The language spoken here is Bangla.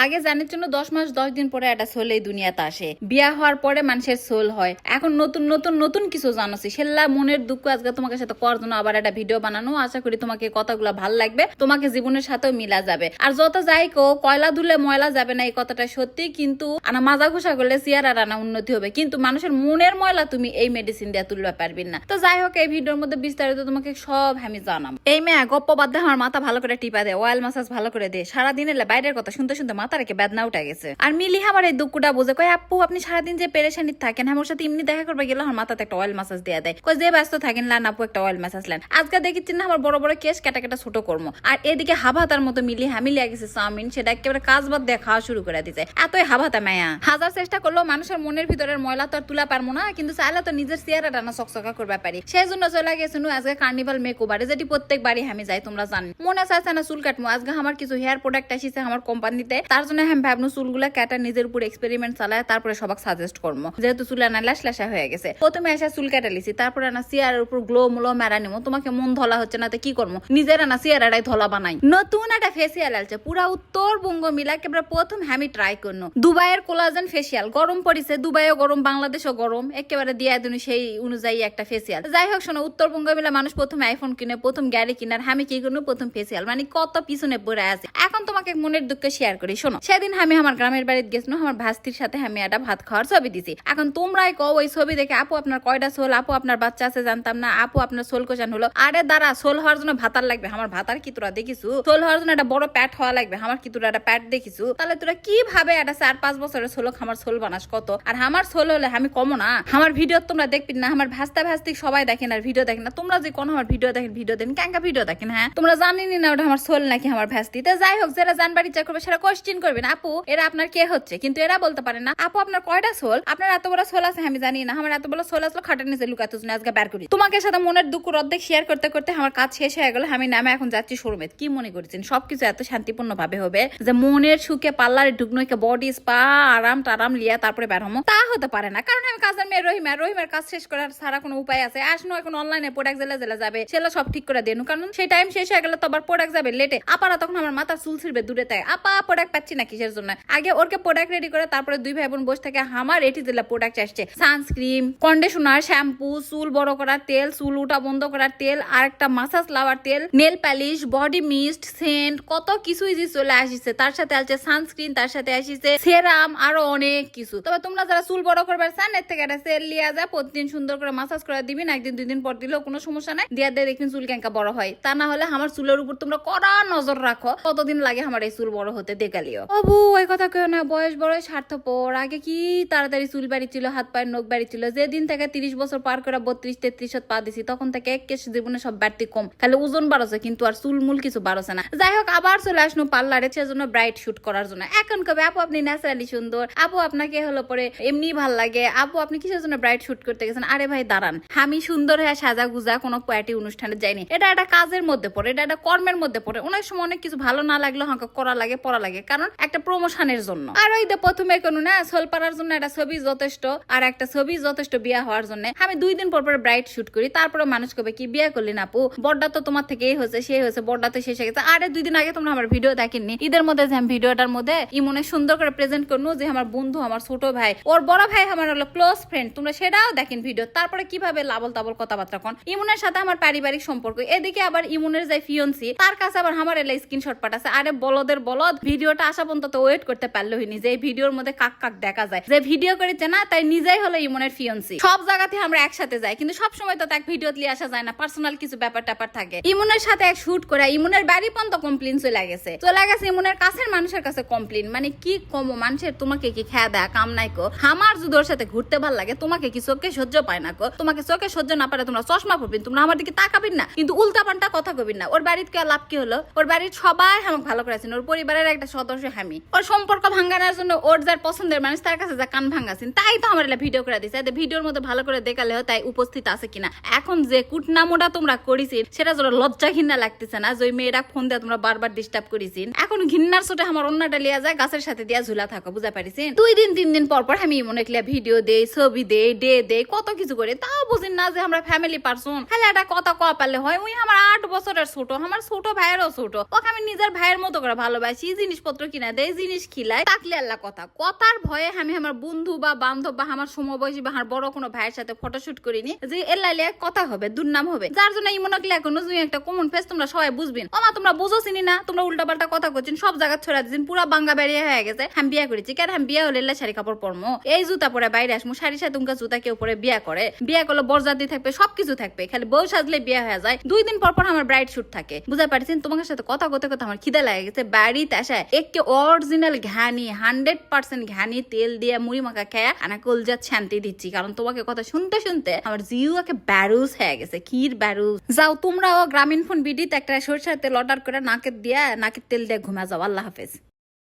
আগে জানার জন্য 10 মাস 10 দিন পরে একটা সোল এই দুনিয়াতে আসে, বিয়া হওয়ার পরে মানুষের সোল হয়। এখন নতুন নতুন নতুন কিছু জানোছি, সেল্লা মনের দুঃখ আজকে তোমাকে সাথে করার জন্য আবার একটা ভিডিও বানানো। আশা করি তোমাকে কথাগুলো ভালো লাগবে, তোমাকে জীবনের সাথেও মিলা যাবে। আর যত যাই কো কয়লা ধুলে ময়লা যাবে না, এই কথাটা সত্যি। কিন্তু আনা মাজা ঘুষা করলে চেয়ার আর আনা উন্নতি হবে, কিন্তু মানুষের মনের ময়লা তুমি এই মেডিসিন দিয়ে তুলতে পারবি না। তো যাই হোক, এই ভিডিওর মধ্যে বিস্তারিত তোমাকে সব আমি জানাম। এই মেয়ে গপ্প বাদ দিয়ে আমার মাথা ভালো করে টিপা দেয়, অয়েল মাসাজ ভালো করে দে। সারাদিন এলে বাইরের কথা শুনতে শুনতে মাথা রেখে বেদনা উঠে গেছে। আর মিলি আমার এই দুঃখটা বুঝে কয়, আপু আপনি সারাদিন যে পেরেশানি থাকেন, আমার সাথে এমনি দেখা করবে গেলে আমার মাথাতে একটা অয়েল মাসাজ দেয়া দেয়। কয় যে ব্যস্ত থাকেন লান আপু একটা অয়েল মাসাজ লেন। আজকে দেখিচ্ছি না আমার বড় বড় কেস কাটা কাটা ছোট কর্ম। আর এদিকে হাভাতার মতো মিলি হামিলিয়া গেছে চাউমিন, সেটা একেবারে কাজ বাদ দিয়ে খাওয়া শুরু করে দিছে। এতই হাভাতা মায়া। হাজার চেষ্টা করলেও মানুষের মনের ভিতরের ময়লা তো আর তুলা পারবো না, কিন্তু চাইলে তো নিজের চেহারা টানা চকচকা করতে পারি। সেই জন্য চলে গেছে আজকে কার্নিভাল মেকওভারে, যেটি প্রত্যেকবারই আমি যাই, তোমরা জানি। মনে চাইছে না চুল কাটবো, আজকে আমার কিছু হেয়ার প্রোডাক্ট আসিছে আমার কোম্পানিতে, তার জন্য আমি ভাবনো চুলগুলা কাটা নিজের উপর এক্সপেরিমেন্ট চালায়, তারপরে সবাক সাজেস্ট করবো। যেহেতু চুল আনা লাসা হয়ে গেছে, প্রথমে এসে চুল কাটা লিছি, তারপরে আনা চেয়ারের উপর গ্লো মুলো মেরা নিমো। তোমাকে মন ধলা হচ্ছে না তো কি করবো, নিজের আনা চেয়ারাটাই ধলা বানাই। নতুন একটা ফেসিয়াল আছে পুরা উত্তরবঙ্গ মিলা, একেবারে প্রথম আমি ট্রাই করনো দুবাইয়ের কোলাজেন ফেসিয়াল। গরম পড়িছে, দুবাইও গরম, বাংলাদেশও গরম, একেবারে দিয়ে তুমি সেই অনুযায়ী একটা ফেসিয়াল। যাই হোক শোনো, উত্তরবঙ্গ মিলা মানুষ প্রথম আইফোন কিনে, প্রথম গাড়ি কিনার, আমি কি করবো প্রথম ফেসিয়াল, মানে কত পিছনে পড়ে আছে। এখন তোমাকে মনের দুঃখ শেয়ার করি, শোনো। সেদিন আমি আমার গ্রামের বাড়িতে গেছিলাম, আমার ভাস্তির সাথে আমি একটা ভাত খাওয়ার ছবি দিছি। এখন তোমরাই কও ওই ছবি দেখে, আপু আপনার কয়টা সোল, আপু আপনার বাচ্চা আছে জানতাম না, আপু আপনার সোল কোশান হলো। আরে দাঁড়া, সোল হওয়ার জন্য ভাতার লাগবে, আমার ভাতার কি তোরা দেখিছু? সোল হওয়ার জন্য একটা বড় প্যাট হওয়া লাগবে, আমার কি তোরা একটা প্যাট দেখিছু? তাহলে তোরা কিভাবে একটা 4-5 বছরের সোলক আমার সোল বানাস কত? আর আমার সোল হলে আমি কমো না? আমার ভিডিও তোমরা দেখবি না? আমার ভাস্তা ভাস্তি সবাই দেখেন আর ভিডিও দেখেন না। তোমরা যে কোন আমার ভিডিও দেখেন, ভিডিও দেন ক্যাঙ্কা ভিডিও দেখেন, হ্যাঁ তোমরা জানিনি না ওটা আমার সোল নাকি আমার ভাস্তি। তো যাই হোক, যারা জানবার ইচ্ছা করবে সেটা কোশ্চেন করবেন, আপু এরা আপনার কে হচ্ছে, কিন্তু এরা বলতে পারে না আপু আপনার কয়টা সোল, আপনার এত বড় সোল আছে আমি জানি না, আমার এত বড় সোল আসলো খাটের নিচে লুকাতে আজকে বের করি। তোমাকে সাথে মনের দুঃখ অর্ধেক শেয়ার করতে করতে আমার কাজ শেষ হয়ে গেল। আমি নামে এখন যাচ্ছি শোরুমে। কি মনে করছেন সবকিছু এত শান্তিপূর্ণ ভাবে হবে যে মনের সুখে পার্লারে ঢুকনো, বডি স্পা আরাম টারাম লিয়া তারপরে বের হমো? তা হতে পারে না, কারণ আমি কাজের মেয়ে রহিমের কাজ শেষ করার সারা কোনো উপায় আছে? আসনো এখন অনলাইনে প্রোডাক্ট জেলা যাবে, সেগুলো সব ঠিক করে দেন, কারণ সেই টাইম শেষ হয়ে গেলে তো আবার প্রোডাক্ট যাবে লেটে। আপারা তখন আমার মাথা চুল ছিড়বে দূরে তাই, আপা প্রোডাক্ট পাচ্ছি না কিসের জন্য? আগে ওরকে প্রোডাক্ট রেডি করে তারপরে দুই ভাই বোন বসে থেকে আমার এটি জেলা প্রোডাক্ট আসছে, সানস্ক্রিন, কন্ডিশনার, শ্যাম্পু, চুল বড় করার তেল, চুল উঠা বন্ধ করার তেল, আর একটা মাসাজ লাভার তেল, nail polish, body mist, scent, কত কিছুই যে চলে আসিছে। তার সাথে আছে সানস্ক্রিন, তার সাথে আসিছে সেরাম, আরো অনেক কিছু। তবে তোমরা যারা চুল বড় করবার চান, এর থেকে একটা সেল লিয়া যায়, প্রতিদিন সুন্দর করে মাসাজ করে দিবেন, একদিন 2 দিন পর দিলেও কোনো সমস্যা নাই। দিয়া দিয়ে দেখবেন চুল ক্যাঙ্কা বড় হয়। তা না হলে আমার চুলের উপর তোমরা কড়া নজর রাখো, কতদিন লাগে আমার এই চুল বড় হতে দেখালিও। অবু ওই কথা কেউ না, বয়স বড় স্বার্থপর। আগে কি তাড়াতাড়ি চুল বাড়ি ছিল, হাত পায়ের নখ বাড়ি ছিল। যেদিন থেকে 30 বছর পার করে 32-33 পা দিছি, তখন থেকে এক কেস জীবনে সব বাড়তি কম, খালি ওজন বাড়ছে কিন্তু আর চুল মূল কিছু বাড়ছে না। যাই হোক, আবার চলে আসনো পার্লারে সেজন্য ব্রাইট শুট করার জন্য। এখন কবে আপু আপনি ন্যাচারালি সুন্দর, আপু আপনাকে হলো পরে এমনি ভাল লাগে, আপু আপনি কিসের জন্য ব্রাইট শুট করতে গেছেন? আরে ভাই দাঁড়ান, আমি সুন্দর হয়ে সাজা গুজা কোনো পার্টি অনুষ্ঠানে যাইনি। এটা একটা কাজের মধ্যে পড়ে, এটা একটা কর্মের মধ্যে পড়ে। অনেক সময় অনেক কিছু ভালো না লাগলো হাঁকা করা লাগে, পড়া লাগে, কারণ একটা প্রমোশনের জন্য। আর ওই প্রথমে কোনো না সোল পাড়ার জন্য একটা ছবি যথেষ্ট, আর একটা ছবি যথেষ্ট বিয়া হওয়ার জন্য। আমি 2 দিন পর পর ব্রাইট শুট করি, তারপরে মানুষ কবে কি বিয়া করলি না আপু, বড়টা তো তোমার থেকে এই হয়েছে সে হয়েছে, বড়টা তো শেষ হয়ে গেছে। আরে 2 দিন আগে তোমরা আমার ভিডিও দেখেননি? ঈদের মধ্যে যে আমি ভিডিওটার মধ্যে ইমনে সুন্দর করে প্রেজেন্ট করনো যে আমার বন্ধু, আমার ছোট ভাই, ওর বড় ভাই আমার হলো ক্লোজ ফ্রেন্ড, তোমরা সেটাও দেখেন ভিডিও। তারপরে কিভাবে লাবল তাবল কথাবার্তা কোন ইমনের সাথে আমার পারিবারিক সম্পর্ক। এদিকে আবার ইমনের যে ফিয়ন্সি, তার কাছে আবার আমার এলা স্ক্রিনশট পাঠাছে। আরে বলদের বলদ, ভিডিওটা আসা পর্যন্ত তো ওয়েট করতে পারলো হইনি যে ভিডিওর মধ্যে কাক কাক দেখা যায়, যে ভিডিও করেছে না তাই নিজেই হলো ইমনের ফিয়ন্সি। সব জায়গাতে আমরা একসাথে যাই, কিন্তু সব সময় তো তাক ভিডিও দিয়ে আসা যায় না, পার্সোনাল কিছু ব্যাপার ট্যাপার থাকে। ইমনের সাথে এক শুট করে ইমনের বাড়ি পর্যন্ত কমপ্লেন চলে গেছে ইমনের কাছের মানুষের কাছে কমপ্লেন। মানে কি কম মানুষের, তোমাকে কি খেয়া দেয়া কাম নাই কো? আমার যদি ওর সাথে ঘুরতে ভাল লাগে, তোমাকে কি চোখে সহ্য পায় না কো? তোমাকে চোখে সহ্য না পারে তোমরা চশমা পরবেন, তোমরা আমার দিকে তাকাবেন না, কিন্তু উল্টা পাল্টা কথা কবেন না। ওর বাড়িতে কে লাভ কি হলো? ওর বাড়ির সবাই আমাকে ভালো করেছেন, ওর পরিবারের একটা সদস্য আমি। ওর সম্পর্ক ভাঙ্গানোর জন্য ওর যার পছন্দের মানুষ তার কাছে যা কান ভাঙ্গাছেন, তাই তো আমার ভিডিও করে দিচ্ছে। ভিডিওর মধ্যে ভালো করে দেখালে তাই উপস্থিত আছে কিনা। এখন যে কুটনামোটা তোমরা করেছি সেটা যেন লজ্জা ঘৃণা লাগতেছে না, যে ওই মেয়েরা ফোন দিয়ে তোমরা বারবার ডিস্টার্ব করেছি। এখন ঘৃণার চোটে আমার অন্যটা লিয়া যায়, গাছের সাথে দিয়া ঝুলা থাকো, বুঝা পারিছি? 2 দিন 3 দিন পর পর আমি মনে করি ভিডিও দেই, ছবি দেই, ডে কত কিছু করে, তাও বুঝিন না যে আমরা ফ্যামিলি পারসন। খালি একটা কথা কয়া পারলে হয়। ওই আমার 8 বছরের ছোট, আমার ছোট ভাইয়েরও ছোট, ওকে আমি নিজের ভাইয়ের মতো করে ভালোবাসি। জিনিসপত্র কিনা দেয়, জিনিস খিলায়, তাকলে আল্লাহ কথার ভয়ে আমি আমার বন্ধু বা বান্ধব বা আমার সমবয়সী বা আমার বড় কোনো ভাইয়ের সাথে ফটোশুট করিনি যে এলাইলে কথা হবে, দুর্নাম হবে, যার জন্য ইমনকলে এখন একটা কমন ফেস তোমরা সবাই বুঝবেন। ওমা তোমরা বুঝো চিনি না, তোমরা উল্টা পাল্টা কথা করছেন, সব জায়গা ছড়া দিচ্ছেন, পুরা বাঙ্গা বেরিয়ে হয়ে গেছে। আমি বিয়া করেছি কেন? আমি বিয়া হলে শাড়ি কাপড় পরমো, এই জুতা পরে বাইরে আসমু, শাড়ির সাথে উনকা জুতা কেউ পরে বিয়া করে, বিয়া করলে বরযাত্রী থাকবে, সবকিছু থাকবে, খালি বউ সাজলে বিয়া হয়ে যায়। 2 দিন পর পর আমার ব্রাইড শুট থাকে, বুঝতে পারছেন? তোমার সাথে কথা করতে করতে আমার খিদা লাগে গেছে, বাড়িতে আসায় একে অরিজিনাল ঘানি 100% ঘানি তেল দিয়ে মুড়ি মাখা খেয়া আনা কলজা শান্তি দিচ্ছি, কারণ তোমাকে কথা শুনতে শুনতে আমার জিউকে ব্যারুস হয়ে গেছে, ক্ষীর ব্যারুস। যাও তোমরাও গ্রামীণ ফোন বিডিতে একটা সরষের তেল অর্ডার করে নাকের তেল দিয়ে ঘুমা যাও। আল্লাহ হাফেজ।